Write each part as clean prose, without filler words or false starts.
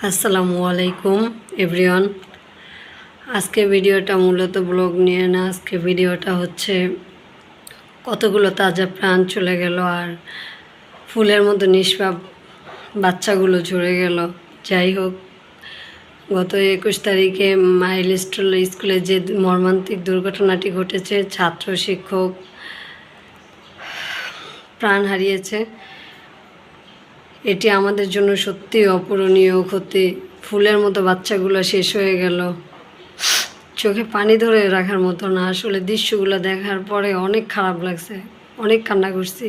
আসসালামু আলাইকুম এভরিওয়ান। আজকে ভিডিওটা মূলত ব্লগ নিয়ে না, আজকে ভিডিওটা হচ্ছে কতগুলো তাজা প্রাণ চলে গেল আর ফুলের মতো নিষ্পাপ বাচ্চাগুলো ঝরে গেল। যাই হোক, গত 21 তারিখে মাইলস্টোন স্কুলে যে মর্মান্তিক দুর্ঘটনাটি ঘটেছে, ছাত্র শিক্ষক প্রাণ হারিয়েছে, এটি আমাদের জন্য সত্যি অপূরণীয় ক্ষতি। ফুলের মতো বাচ্চাগুলো শেষ হয়ে গেল, চোখে পানি ধরে রাখার মতো না। আসলে দৃশ্যগুলো দেখার পরে অনেক খারাপ লাগছে, অনেক কান্না করছি।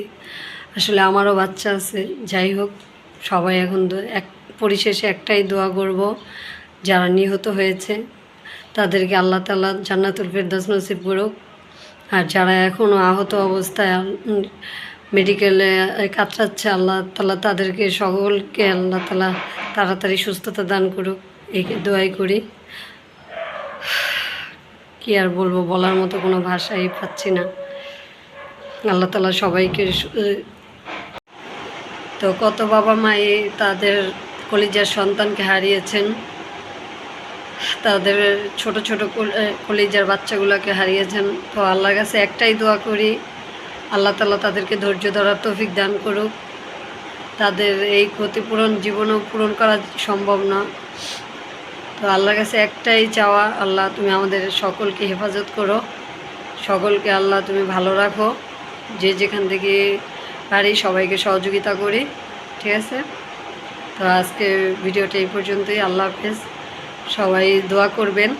আসলে আমারও বাচ্চা আছে। যাই হোক, সবাই এখন পরিশেষে একটাই দোয়া করব, যারা নিহত হয়েছে তাদেরকে আল্লাহ তাআলা জান্নাতুল ফেরদৌস নসিব করুক। আর যারা এখনও আহত অবস্থায় মেডিকেলে কাতরাচ্ছে, আল্লাহ তাআলা তাদেরকে সকলকে আল্লাহ তাআলা তাড়াতাড়ি সুস্থতা দান করুক, এই দোয়াই করি। কি আর বলবো, বলার মতো কোনো ভাষাই পাচ্ছি না। আল্লাহ তাআলা সবাইকে তো কত বাবা মাই তাদের কলিজার সন্তানকে হারিয়েছেন, তাদের ছোট ছোট কলিজার বাচ্চাগুলোকে হারিয়েছেন। তো আল্লাহর কাছে একটাই দোয়া করি, আল্লাহ তাআলা তাদেরকে ধৈর্য ধরার তৌফিক দান করুক। তাদের এই ক্ষতিপূরণ জীবনেও পূরণ করা সম্ভব না। তো আল্লাহর কাছে একটাই চাওয়া, আল্লাহ তুমি আমাদের সকলকে হেফাজত করো, সকলকে আল্লাহ তুমি ভালো রাখো। যে যেখান থেকে পারি সবাইকে সহযোগিতা করি, ঠিক আছে? তো আজকে ভিডিওটা এই পর্যন্তই। আল্লাহ হাফেজ, সবাই দোয়া করবেন।